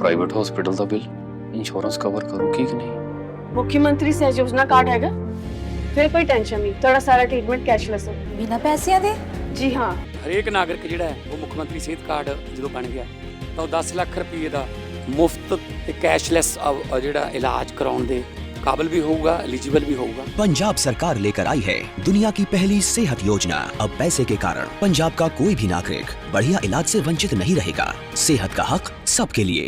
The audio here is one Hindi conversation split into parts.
प्राइवेट हॉस्पिटल का बिल इंश्योरेंस कवर करूगी कि नहीं? मुख्यमंत्री सहज योजना कार्ड हैगा, फिर कोई टेंशन नहीं, थोड़ा सारा ट्रीटमेंट कैशलेस है। बिना पैसिਆਂ ਦੇ? जी हाँ। ਹਰੇਕ ਨਾਗਰਿਕ ਜਿਹੜਾ ਹੈ ਉਹ ਮੁੱਖ ਮੰਤਰੀ ਸਿਹਤ ਕਾਰਡ ਜਦੋਂ ਬਣ ਗਿਆ ਤਾਂ ਉਹ 10 ਲੱਖ ਰੁਪਏ ਦਾ ਮੁਫਤ ਤੇ ਕੈਸ਼ਲੈਸ ਜਿਹੜਾ ਇਲਾਜ ਕਰਾਉਣ ਦੇ काबिल भी होगा, एलिजिबल भी होगा। पंजाब सरकार लेकर आई है दुनिया की पहली सेहत योजना। अब पैसे के कारण पंजाब का कोई भी नागरिक बढ़िया इलाज से वंचित नहीं रहेगा। सेहत का हक सबके लिए।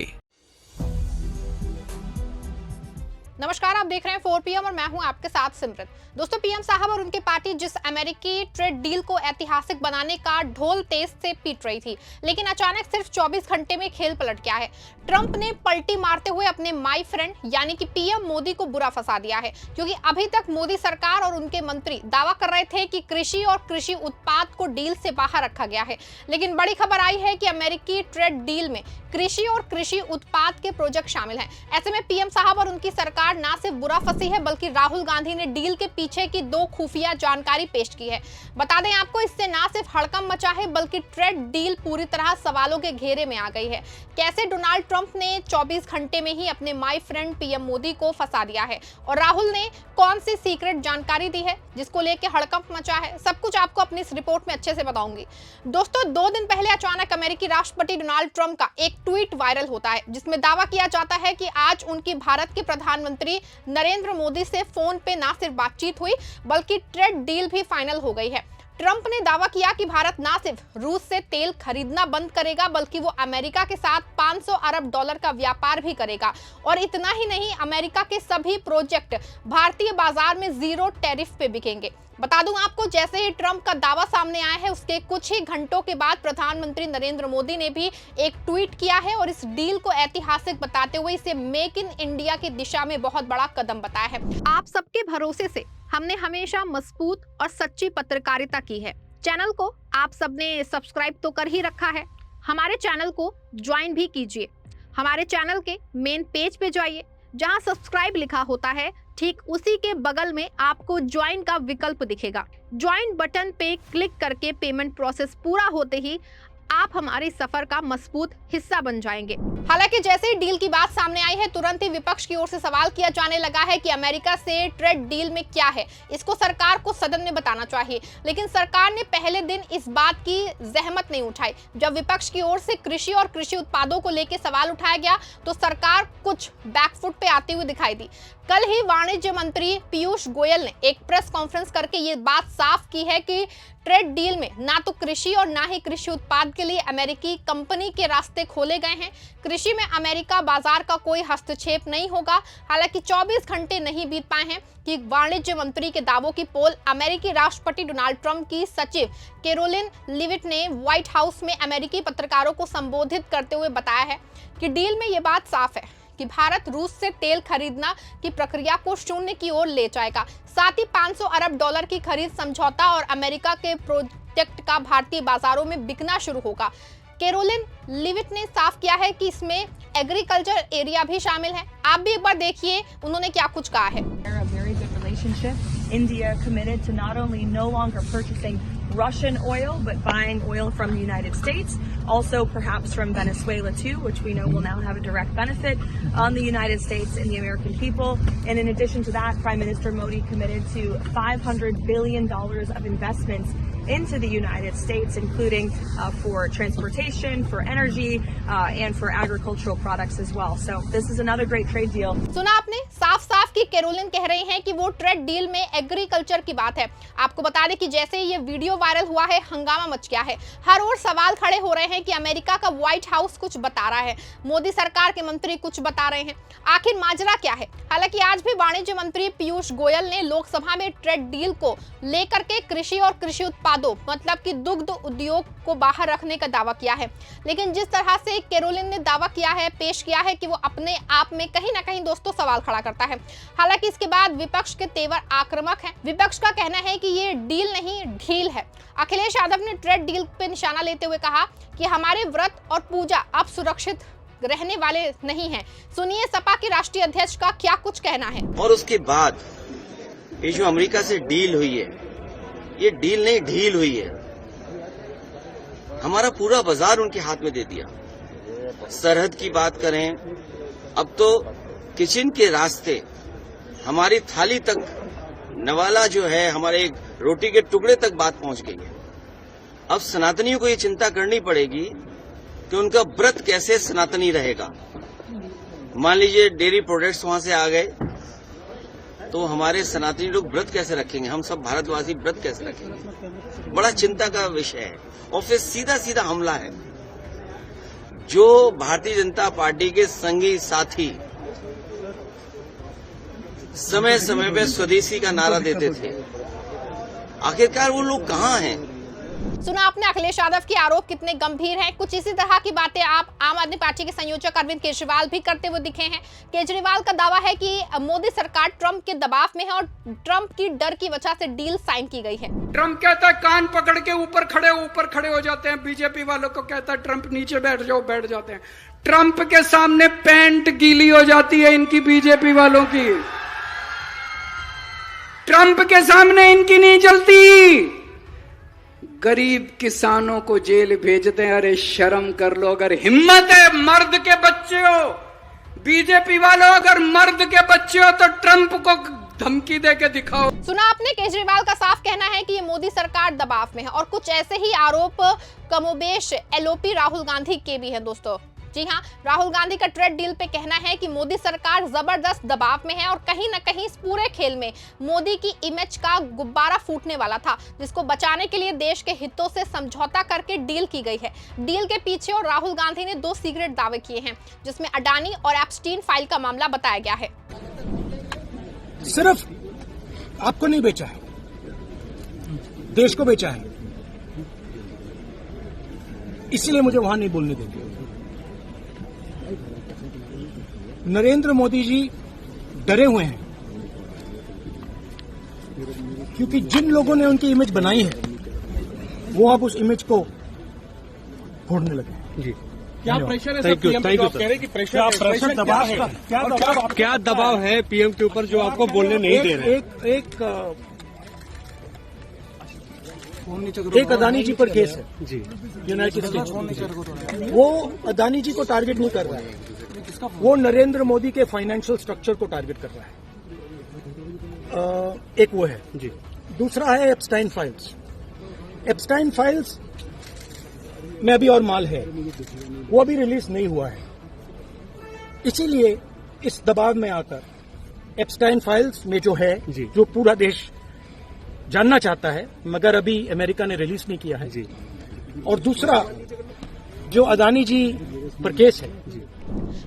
नमस्कार, आप देख रहे हैं 4 PM और मैं हूं आपके साथ सिमरत। दोस्तों, पीएम साहब और उनकी पार्टी जिस अमेरिकी ट्रेड डील को ऐतिहासिक बनाने का ढोल तेज से पीट रही थी, लेकिन अचानक सिर्फ 24 घंटे में खेल पलट गया है। ट्रंप ने पलटी मारते हुए अपने माय फ्रेंड यानी कि पीएम मोदी को बुरा फंसा दिया है, क्योंकि अभी तक मोदी सरकार और उनके मंत्री दावा कर रहे थे कि कृषि और कृषि उत्पाद को डील से बाहर रखा गया है। लेकिन बड़ी खबर आई है कि अमेरिकी ट्रेड डील में कृषि और कृषि उत्पाद के प्रोजेक्ट शामिल हैं। ऐसे में पीएम साहब और उनकी सरकार ना सिर्फ बुरा फंसी है, बल्कि राहुल गांधी ने डील के पीछे की 2 खुफिया जानकारी पेश की है। बता दें आपको, इससे ना सिर्फ हड़कंप मचा है, बल्कि ट्रेड डील पूरी तरह सवालों के घेरे में आ गई है। कैसे डोनाल्ड ट्रंप ने 24 घंटे में ही अपने माय फ्रेंड पीएम मोदी को फंसा दिया है, और राहुल ने कौन सी सीक्रेट जानकारी दी है जिसको लेकर हड़कंप मचा है, सब कुछ आपको अपनी इस रिपोर्ट में अच्छे से बताऊंगी। दोस्तों, 2 दिन पहले अचानक अमेरिकी राष्ट्रपति डोनाल्ड ट्रंप का एक ट्वीट वायरल होता है, जिसमें दावा किया जाता है कि आज उनकी भारत के प्रधानमंत्री नरेंद्र मोदी से फोन पे ना सिर्फ बातचीत हुई, बल्कि ट्रेड डील भी फाइनल हो गई है। ट्रंप ने दावा किया कि भारत ना सिर्फ रूस से तेल खरीदना बंद करेगा, बल्कि वो अमेरिका के साथ 500 अरब डॉलर का व्यापार भी करेगा। और इतना ही नहीं, अमेरिका के सभी प्रोजेक्ट भारतीय बाजार में 0 टैरिफ पे बिकेंगे। बता दूं आपको, जैसे ही ट्रंप का दावा सामने आया है, उसके कुछ ही घंटों के बाद प्रधानमंत्री नरेंद्र मोदी ने भी एक ट्वीट किया है और इस डील को ऐतिहासिक बताते हुए इसे मेक इन इंडिया की दिशा में बहुत बड़ा कदम बताया है। आप सबके भरोसे से हमने हमेशा मजबूत और सच्ची पत्रकारिता की है। चैनल को आप सबने सब्सक्राइब तो कर ही रखा है, हमारे चैनल को ज्वाइन भी कीजिए। हमारे चैनल के मेन पेज पे जाइए, जहां सब्सक्राइब लिखा होता है, ठीक उसी के बगल में आपको ज्वाइन का विकल्प दिखेगा। ज्वाइन बटन पे क्लिक करके पेमेंट प्रोसेस पूरा होते ही आप हमारे सफर का मजबूत हिस्सा बन जाएंगे। हालांकि जैसे ही डील की बात सामने आई है, तुरंत ही विपक्ष की ओर से सवाल किया जाने लगा है कि अमेरिका से ट्रेड डील में क्या है, इसको सरकार को सदन में बताना चाहिए। लेकिन सरकार ने पहले दिन इस बात की जहमत नहीं उठाई। जब विपक्ष की ओर से कृषि और कृषि उत्पादों को लेकर सवाल उठाया गया, तो सरकार कुछ बैकफुट पे आती हुई दिखाई दी। कल ही वाणिज्य मंत्री पीयूष गोयल ने एक प्रेस कॉन्फ्रेंस करके ये बात साफ की है कि ट्रेड डील में ना तो कृषि और ना ही कृषि उत्पाद के लिए अमेरिकी कंपनी के रास्ते खोले गए हैं। कृषि में अमेरिका बाजार का कोई हस्तक्षेप नहीं होगा। हालांकि 24 घंटे नहीं बीत पाए हैं कि वाणिज्य मंत्री के दावों की पोल अमेरिकी राष्ट्रपति डोनाल्ड ट्रंप की सचिव कैरोलिन लिविट ने व्हाइट हाउस में अमेरिकी पत्रकारों को संबोधित करते हुए बताया है कि डील में ये बात साफ है कि भारत रूस से तेल खरीदना की प्रक्रिया को शून्य की ओर ले जाएगा। साथ ही 500 अरब डॉलर की खरीद समझौता और अमेरिका के प्रोजेक्ट का भारतीय बाजारों में बिकना शुरू होगा। कैरोलिन लिविट ने साफ किया है कि इसमें एग्रीकल्चर एरिया भी शामिल है। आप भी एक बार देखिए उन्होंने क्या कुछ कहा है। India committed to not only no longer purchasing Russian oil, but buying oil from the United States, also perhaps from Venezuela too, which we know will now have a direct benefit on the United States and the American people. And in addition to that, Prime Minister Modi committed to $500 billion of investments into the United States, including for transportation, for energy, and for agricultural products as well. So this is another great trade deal. सुना आपने, साफ-साफ कि कैरोलिन कह रही हैं कि वो ट्रेड डील में एग्रीकल्चर की बात है। आपको बता दें कि जैसे ये वीडियो वायरल हुआ है, हंगामा मच गया है। हर ओर सवाल खड़े हो रहे हैं कि अमेरिका का व्हाइट हाउस कुछ बता रहा है, मोदी सरकार के मंत्री कुछ बता रहे हैं, आखिर माजरा क्या है। हालांकि आज भी वाणिज्य मंत्री पीयूष गोयल ने लोकसभा में ट्रेड डील को लेकर के कृषि और कृषि उत्पादों मतलब कि दुग्ध उद्योग को बाहर रखने का दावा किया है। लेकिन जिस तरह से कैरोलिन ने दावा किया है, पेश किया है, कि वो अपने आप में कहीं ना कहीं दोस्तों सवाल खड़ा करता है। हालांकि इसके बाद विपक्ष के तेवर आक्रामक हैं। विपक्ष का कहना है कि ये डील नहीं ढील है। अखिलेश यादव ने ट्रेड डील पे निशाना लेते हुए कहा कि हमारे व्रत और पूजा अब सुरक्षित रहने वाले नहीं हैं। सुनिए सपा के राष्ट्रीय अध्यक्ष का क्या कुछ कहना है। और उसके बाद ये जो अमेरिका से डील हुई है, ये डील नहीं ढील हुई है। हमारा पूरा बाजार उनके हाथ में दे दिया। सरहद की बात करें, अब तो किचन के रास्ते हमारी थाली तक, नवाला जो है हमारे एक रोटी के टुकड़े तक बात पहुंच गई है। अब सनातनियों को ये चिंता करनी पड़ेगी कि उनका व्रत कैसे सनातनी रहेगा। मान लीजिए डेयरी प्रोडक्ट्स वहां से आ गए, तो हमारे सनातनी लोग व्रत कैसे रखेंगे, हम सब भारतवासी व्रत कैसे रखेंगे, बड़ा चिंता का विषय है। और फिर सीधा सीधा हमला है। जो भारतीय जनता पार्टी के संगी साथी समय समय पे स्वदेशी का नारा देते थे, आखिरकार वो लोग कहाँ हैं? सुना आपने अखिलेश यादव के आरोप कितने गंभीर हैं। कुछ इसी तरह की बातें आप आम आदमी पार्टी के संयोजक अरविंद केजरीवाल भी करते हुए दिखे हैं। केजरीवाल का दावा है कि मोदी सरकार ट्रंप के दबाव में है और ट्रंप की डर की वजह से डील साइन की गई है। ट्रंप कहता है कान पकड़ के ऊपर खड़े हो जाते हैं, बीजेपी वालों को कहता है ट्रंप नीचे बैठ जाते हैं। ट्रंप के सामने पैंट गीली हो जाती है इनकी, बीजेपी वालों की। ट्रंप के सामने इनकी नहीं चलती। गरीब किसानों को जेल भेजते हैं, अरे शर्म कर लो। अगर हिम्मत है, मर्द के बच्चे हो, बीजेपी वालों अगर मर्द के बच्चे हो तो ट्रंप को धमकी दे के दिखाओ। सुना आपने, केजरीवाल का साफ कहना है कि ये मोदी सरकार दबाव में है और कुछ ऐसे ही आरोप कमोबेश एलओपी राहुल गांधी के भी हैं दोस्तों। जी हाँ, राहुल गांधी का ट्रेड डील पे कहना है कि मोदी सरकार जबरदस्त दबाव में है और कहीं ना कहीं इस पूरे खेल में मोदी की इमेज का गुब्बारा फूटने वाला था, जिसको बचाने के लिए देश के हितों से समझौता करके डील की गई है। डील के पीछे और राहुल गांधी ने 2 सीक्रेट दावे किए हैं, जिसमें अडानी और एप्स्टीन फाइल का मामला बताया गया है। सिर्फ आपको नहीं बेचा है, देश को बेचा है, इसलिए मुझे वहां नहीं बोलने देंगे। नरेंद्र मोदी जी डरे हुए हैं क्योंकि जिन लोगों ने उनकी इमेज बनाई है वो अब उस इमेज को फोड़ने लगे। जी, क्या प्रेशर है सर? पीएम पे आप कह रहे कि प्रेशर दबाव है, क्या दबाव है पीएम के ऊपर जो आपको बोलने नहीं दे रहे? एक अदानी जी पर केस है जी, यूनाइटेड स्टेट्स। वो अदानी जी को टारगेट नहीं कर रहा है, वो नरेंद्र मोदी के फाइनेंशियल स्ट्रक्चर को टारगेट कर रहा है। एक वो है जी। दूसरा है एप्स्टाइन फाइल्स। एप्स्टाइन फाइल्स में अभी और माल है, वो अभी रिलीज नहीं हुआ है, इसीलिए इस दबाव में आकर एप्स्टाइन फाइल्स में जो है, जो पूरा देश जानना चाहता है मगर अभी अमेरिका ने रिलीज नहीं किया है जी। और दूसरा जो अदानी जी पर केस है।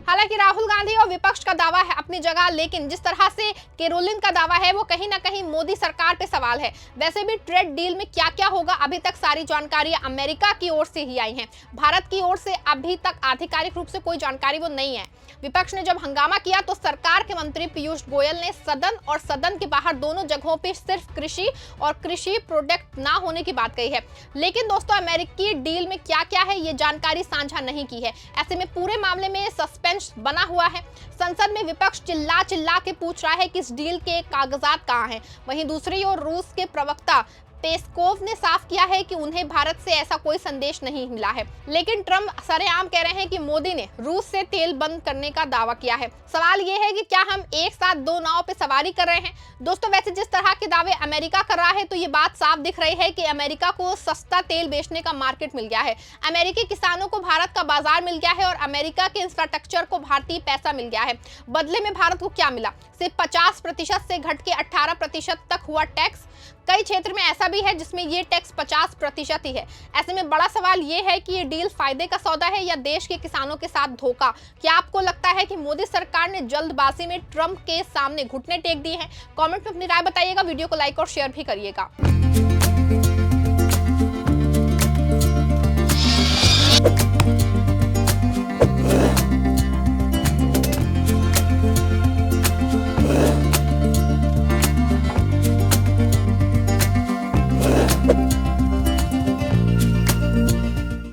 हालांकि राहुल गांधी और विपक्ष का दावा है अपनी जगह, लेकिन जिस तरह से केरोलिन का दावा है वो कहीं ना कहीं मोदी सरकार पे सवाल है। वैसे भी ट्रेड डील में क्या क्या होगा, अभी तक सारी जानकारी अमेरिका की ओर से ही आई है। भारत की ओर से अभी तक आधिकारिक रूप से कोई जानकारी वो नहीं है। विपक्ष ने जब हंगामा किया तो सरकार के मंत्री पीयूष गोयल ने सदन और सदन के बाहर दोनों जगहों पे सिर्फ कृषि और कृषि प्रोडक्ट ना होने की बात कही है। लेकिन दोस्तों, अमेरिकी डील में क्या क्या है ये जानकारी साझा नहीं की है। ऐसे में पूरे मामले में सस्पेंस बना हुआ है। संसद में विपक्ष चिल्ला चिल्ला के पूछ रहा है कि इस डील के कागजात कहां हैं। वहीं दूसरी ओर रूस के प्रवक्ता पेस्कोव ने साफ किया है कि उन्हें भारत से ऐसा कोई संदेश नहीं मिला है। लेकिन ट्रंप सरेआम कह रहे हैं कि मोदी ने रूस से तेल बंद करने का दावा किया है। सवाल यह है कि क्या हम एक साथ 2 नाव पे सवारी कर रहे हैं? दोस्तों, वैसे जिस तरह के दावे अमेरिका कर रहा है तो ये बात साफ दिख रही है कि अमेरिका को सस्ता तेल बेचने का मार्केट मिल गया है, अमेरिकी किसानों को भारत का बाजार मिल गया है और अमेरिका के इंफ्रास्ट्रक्चर को भारतीय पैसा मिल गया है। बदले में भारत को क्या मिला? सिर्फ 50% से घट के 18% तक हुआ टैक्स। कई क्षेत्र में ऐसा भी है जिसमें ये टैक्स 50% ही है। ऐसे में बड़ा सवाल ये है कि ये डील फायदे का सौदा है या देश के किसानों के साथ धोखा। क्या आपको लगता है कि मोदी सरकार ने जल्दबाजी में ट्रंप के सामने घुटने टेक दिए हैं? कमेंट में अपनी राय बताइएगा, वीडियो को लाइक और शेयर भी करिएगा।